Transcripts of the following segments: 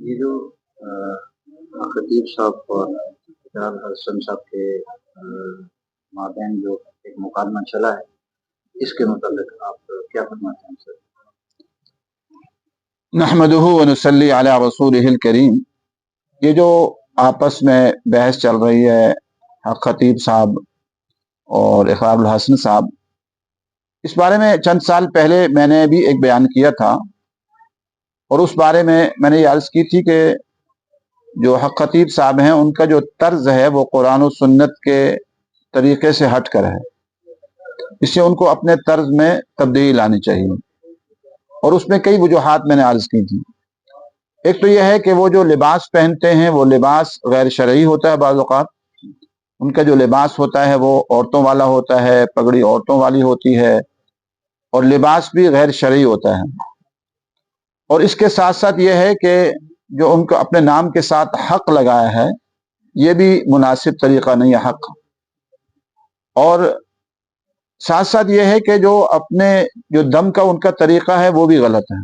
ये जो खतीब साहब और फिलहाल हसन साहब के माबैन जो एक मुकादमा चला है, इसके मुताबिक आप क्या फरमाते हैं सर? नहमदुहु व नुसल्ली अला रसूलिहिल करीम। ये जो आपस में बहस चल रही है हक खतीब साहब और इकरारुल हसन साहब, इस बारे में चंद साल पहले मैंने भी एक बयान किया था और उस बारे में मैंने ये अर्ज की थी कि जो हक खतीब साहब हैं उनका जो तर्ज है वो कुरान और सुन्नत के तरीके से हट कर है, इससे उनको अपने तर्ज में तब्दीली लानी चाहिए। और उसमें कई वजूहात मैंने अर्ज की थी। एक तो यह है कि वो जो लिबास पहनते हैं वो लिबास गैर शरई होता है। बाज़ औक़ात उनका जो लिबास होता है वो औरतों वाला होता है, पगड़ी औरतों वाली होती है और लिबास भी गैर शरई होता है। और इसके साथ साथ ये है कि जो उनको अपने नाम के साथ हक लगाया है ये भी मुनासिब तरीका नहीं है हक। और साथ साथ ये है कि जो अपने जो दम का उनका तरीका है वो भी गलत है,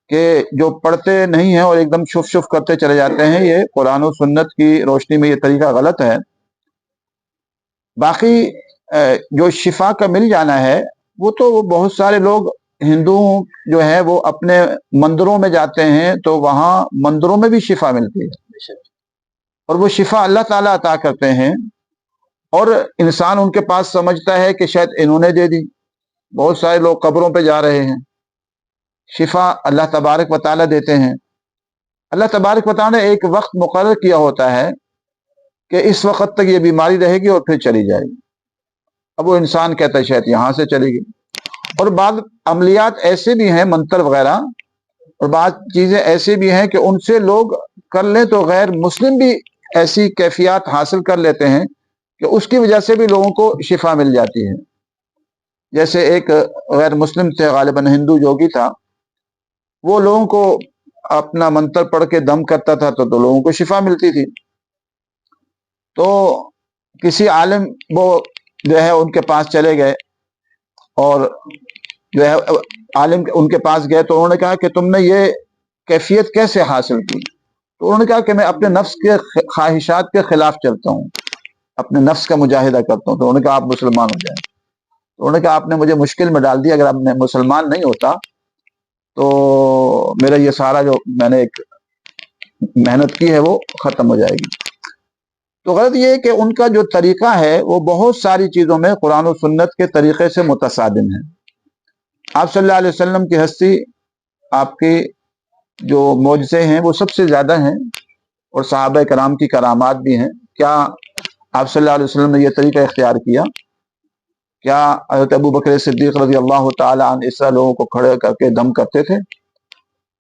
कि जो पढ़ते नहीं हैं और एकदम शुफ शुफ करते चले जाते हैं, ये कुरान और सुन्नत की रोशनी में ये तरीका गलत है। बाकी जो शिफा का मिल जाना है वो तो बहुत सारे लोग हिंदू जो है वो अपने मंदिरों में जाते हैं तो वहाँ मंदिरों में भी शिफा मिलती है और वो शिफा अल्लाह ताला अता करते हैं और इंसान उनके पास समझता है कि शायद इन्होंने दे दी। बहुत सारे लोग कब्रों पे जा रहे हैं, शिफा अल्लाह तबारक व तआला देते हैं। अल्लाह तबारक व तआला ने एक वक्त मुकर्रर किया होता है कि इस वक्त तक ये बीमारी रहेगी और फिर चली जाएगी। अब वो इंसान कहता है शायद यहाँ से चलेगी। और बाद अमलियात ऐसे भी हैं, मंत्र वगैरह, और बाद चीजें ऐसी भी हैं कि उनसे लोग कर लें तो गैर मुस्लिम भी ऐसी कैफियत हासिल कर लेते हैं कि उसकी वजह से भी लोगों को शिफा मिल जाती है। जैसे एक गैर मुस्लिम थे, गालिबन हिंदू जोगी था, वो लोगों को अपना मंत्र पढ़ के दम करता था तो लोगों को शिफा मिलती थी। तो किसी आलिम वो जो है उनके पास चले गए और जो है आलिम उनके पास गए तो उन्होंने कहा कि तुमने ये कैफियत कैसे हासिल की? तो उन्होंने कहा कि मैं अपने नफ्स के ख्वाहिशात के खिलाफ चलता हूँ, अपने नफ्स का मुजाहिदा करता हूँ। तो उन्होंने कहा आप मुसलमान हो जाए। तो उन्होंने कहा आपने मुझे मुश्किल में डाल दिया, अगर आप मुसलमान नहीं होता तो मेरा ये सारा जो मैंने एक मेहनत की है वो खत्म हो जाएगी। तो गलत ये है कि उनका जो तरीका है वो बहुत सारी चीजों में कुरान और सुन्नत के तरीके से मुतसादिम है। आप सल्लल्लाहु अलैहि वसल्लम की हस्ती, आपके जो मौजज़े हैं वो सबसे ज्यादा हैं और सहाबा कराम की करामात भी हैं। क्या आप सल्लल्लाहु अलैहि वसल्लम ने यह तरीका इख्तियार किया? क्या हज़रत अबू बकर सिद्दीक़ रज़ी अल्लाह तआला अन्हु इस तरह लोगों को खड़े करके दम करते थे?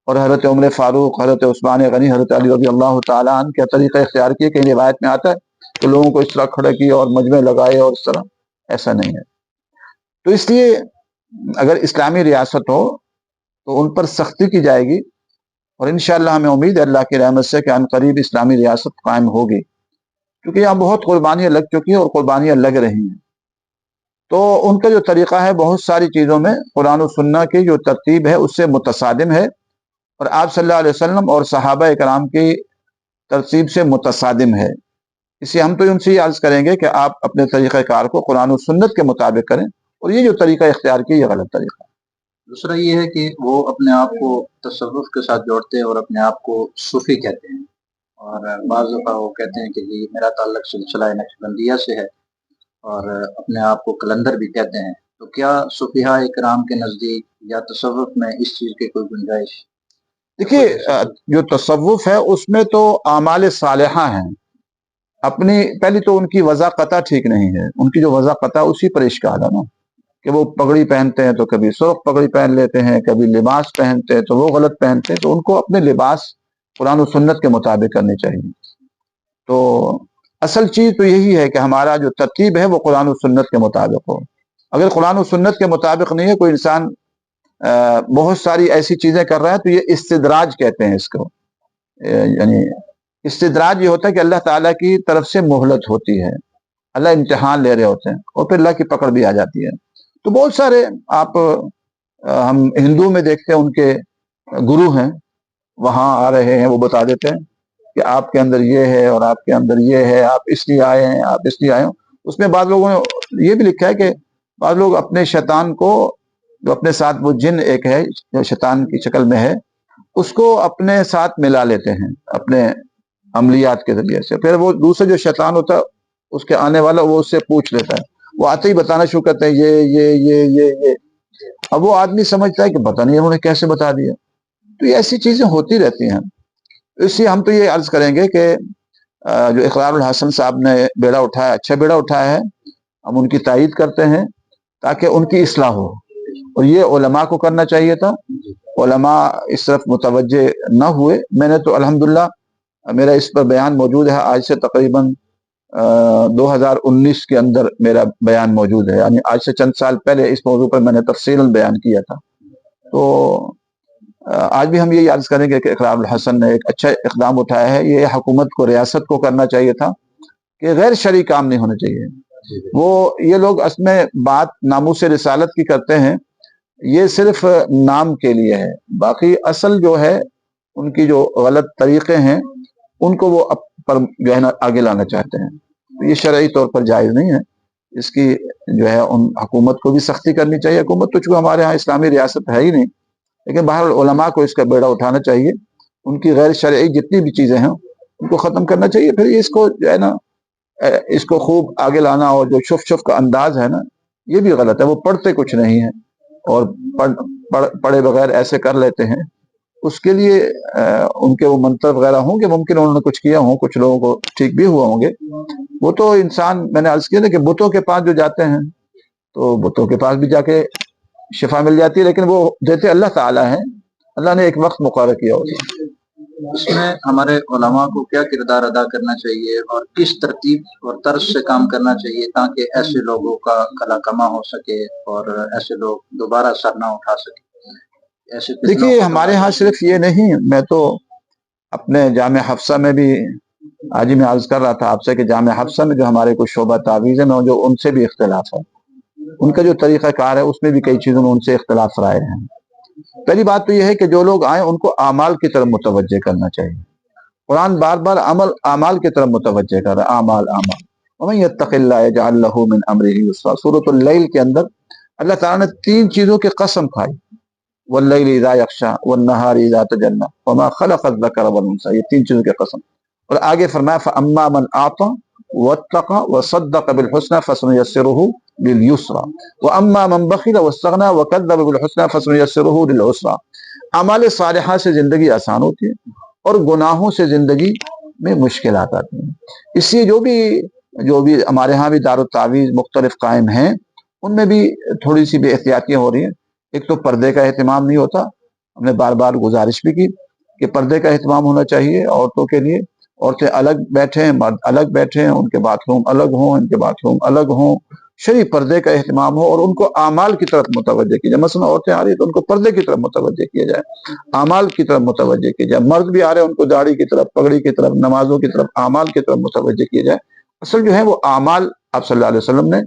और हज़रत उमर फारूक, हज़रत उस्मान गनी, हज़रत अली रज़ी अल्लाह तआला अन्हु क्या तरीका इख्तियार किया? कहीं रिवायत में आता है तो लोगों को इस तरह खड़े किए और मजमे लगाए और इस तरह? ऐसा नहीं है। तो इसलिए अगर इस्लामी रियासत हो तो उन पर सख्ती की जाएगी और इंशाअल्लाह हमें उम्मीद है अल्लाह की रहमत से कि अनकरीब इस्लामी रियासत कायम होगी, क्योंकि यहाँ बहुत कुर्बानियाँ लग चुकी हैं और कुर्बानियाँ लग रही हैं। तो उनका जो तरीका है बहुत सारी चीज़ों में कुरान और सुन्नत की जो तरतीब है उससे मुतसादिम है और आप सल्लल्लाहु अलैहि वसल्लम और सहाबा कराम की तरतीब से मुतसादिम है। इसलिए हम तो उनसे अर्ज करेंगे कि आप अपने तरीक़ाकार को कुरान और सुन्नत के मुताबिक करें और ये जो तरीका इख्तियार किया ये गलत तरीका है। दूसरा ये है कि वो अपने आप को तसव्वुफ के साथ जोड़ते हैं और अपने आप को सूफी कहते हैं और बाज़ दफ़ा वो कहते हैं कि जी मेरा ताल्लुक सिलसिला नक्शबंदिया से है और अपने आप को कलंदर भी कहते हैं। तो क्या सूफिया इकराम के नज़दीक या तसव्वुफ में इस चीज़ की कोई गुंजाइश? देखिए, जो तसव्वुफ है उसमें तो आमाल सालिहा हैं। अपनी पहली तो उनकी वज़ाक़ता ठीक नहीं है। उनकी जो वज़ाक़ता उसी पर इश्काल है ना, कि वो पगड़ी पहनते हैं तो कभी सुर्ख पगड़ी पहन लेते हैं, कभी लिबास पहनते हैं तो वो गलत पहनते हैं। तो उनको अपने लिबास कुरान और सुन्नत के मुताबिक करनी चाहिए। तो असल चीज़ तो यही है कि हमारा जो तरतीब है वो कुरान और सुन्नत के मुताबिक हो। अगर कुरान और सुन्नत के मुताबिक नहीं है, कोई इंसान बहुत सारी ऐसी चीज़ें कर रहा है तो ये इस्तिद्राज कहते हैं इसको। यानी इस्तिद्राज ये होता है कि अल्लाह ताला की तरफ से मोहलत होती है, अल्लाह इम्तिहान ले रहे होते हैं और फिर अल्लाह की पकड़ भी आ जाती है। तो बहुत सारे आप हम हिंदू में देखते हैं उनके गुरु हैं, वहाँ आ रहे हैं वो बता देते हैं कि आपके अंदर ये है और आपके अंदर ये है, आप इसलिए आए हैं, आप इसलिए आए हो। उसमें बाद लोगों ने ये भी लिखा है कि बाद लोग अपने शैतान को, जो अपने साथ वो जिन एक है जो शैतान की शक्ल में है, उसको अपने साथ मिला लेते हैं अपने अमलियात के जरिए से। फिर वो दूसरा जो शैतान होता है उसके आने वाला वो उससे पूछ लेता है, वो आते ही बताना शुरू करते हैं ये। अब वो आदमी समझता है कि पता नहीं उन्होंने कैसे बता दिया। तो ये ऐसी चीजें होती रहती हैं। इसलिए हम तो ये अर्ज करेंगे कि जो इकरारुल हसन साहब ने बेड़ा उठाया, अच्छा बेड़ा उठाया है, हम उनकी तायीद करते हैं ताकि उनकी इस्लाह हो। और ये उलमा को करना चाहिए था, उलमा इस तरफ मुतवज्जे न हुए। मैंने तो अल्हम्दुलिल्लाह मेरा इस पर बयान मौजूद है, आज से तकरीबन 2019 के अंदर मेरा बयान मौजूद है, यानी आज से चंद साल पहले इस मौजू पर मैंने तफसीलन बयान किया था। तो आज भी हम ये अर्ज करेंगे कि इकरारुल हसन ने एक अच्छा इकदाम उठाया है। ये हुकूमत को, रियासत को करना चाहिए था कि गैर शरई काम नहीं होने चाहिए। वो ये लोग असमें बात नामूस रिसालत की करते हैं, ये सिर्फ नाम के लिए है, बाकी असल जो है उनकी जो गलत तरीके हैं उनको वो पर जो है ना आगे लाना चाहते हैं। तो ये शरई तौर पर जायज़ नहीं है। इसकी जो है उन हुकूमत को भी सख्ती करनी चाहिए। हुकूमत तो चूँकि हमारे यहाँ इस्लामी रियासत है ही नहीं, लेकिन बहरहाल उलमा को इसका बेड़ा उठाना चाहिए। उनकी गैर शरई जितनी भी चीज़ें हैं उनको ख़त्म करना चाहिए। फिर इसको जो है ना इसको खूब आगे लाना, और जो शुफ का अंदाज है ना, ये भी गलत है। वो पढ़ते कुछ नहीं है और पढ़े बगैर ऐसे कर लेते हैं। उसके लिए उनके वो मंत्र वगैरह होंगे, मुमकिन उन्होंने कुछ किया हो, कुछ लोगों को ठीक भी हुआ होंगे। वो तो इंसान, मैंने अर्ज किया था कि बुतों के पास जो जाते हैं तो बुतों के पास भी जाके शिफा मिल जाती है, लेकिन वो देते अल्लाह ताला है। अल्लाह ने एक वक्त मुकर्रर किया होता है। इसमें हमारे उलमा को क्या किरदार अदा करना चाहिए और किस तरतीब और तर्ज से काम करना चाहिए ताकि ऐसे लोगों का कला कमा हो सके और ऐसे लोग दोबारा सर ना उठा सके? ऐसे देखिए हमारे यहाँ सिर्फ ये नहीं, मैं तो अपने जामे हफ्सा में भी आज ही मैं अर्ज कर रहा था आपसे कि जामे हफ्सा में जो हमारे कुछ शोबा तावीज़ है, जो उनसे भी इख्तिलाफ है, उनका जो तरीका कार है उसमें भी कई चीज़ों में उनसे इख्तिलाफ राय है। पहली बात तो यह है कि जो लोग आए उनको आमाल की तरफ मुतवज्जे करना चाहिए। कुरान बार बार आमाल की तरफ मुतवज्जे कर रहा है, आमाल आमाल। वमन यत्तक़िल्लाह यजअल लहू मिन अमरिही युस्रा। सूरतुल लैल के अंदर अल्लाह ताला ने 3 चीजों की कसम खाई, वल्लैलि इज़ा यग़शा वन्नहारि इज़ा तजल्ला वमा खलक़ज़ ज़करा वल उन्सा। ये 3 चीजों की कसम। और आगे फरमाया फ़अम्मा मन आता वत्तक़ा वसद्दक़ बिल हुस्ना फसनुयस्सिरुहु लिल युस्रा व अम्मा मन बख़िला वस्तग़ना वकज़्ज़ब बिल हुस्ना फसनुयस्सिरुहु लिल उसरा। अमाल सालिहा से जिंदगी आसान होती है और गुनाहों से जिंदगी में मुश्किलात आती हैं। इसलिए जो भी हमारे यहाँ भी दारुत तावीज़ मुख्तलिफ कायम हैं, उनमें भी थोड़ी सी बेहतियातियाँ हो रही हैं। एक तो पर्दे का एहतमाम नहीं होता। हमने बार बार गुजारिश भी की कि पर्दे का एहतमाम होना चाहिए औरतों के लिए। औरतें अलग बैठें, मर्द अलग बैठें, उनके बाथरूम अलग हों, इनके बाथरूम अलग हों, शरई पर्दे का एहतमाम हो और उनको आमाल की तरफ मुतवज्जे किया जाए। मसलन औरतें आ रही है तो उनको पर्दे की तरफ मुतवज्जे किया जाए, आमाल की तरफ मुतवज्जे किया जाए। मर्द भी आ रहे हैं, उनको दाढ़ी की तरफ, पगड़ी की तरफ, नमाजों की तरफ, आमाल की तरफ मुतवज्जे किया जाए। असल जो है वो आमाल आप सल्लल्लाहु अलैहि वसल्लम ने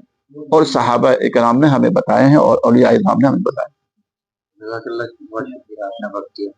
और सहाबा इकराम ने हमें बताए हैं और औलिया इज़ाम ने हमें बताया। जज़ाकल्लाह, बहुत शुक्रिया, आपने वक्त दिया।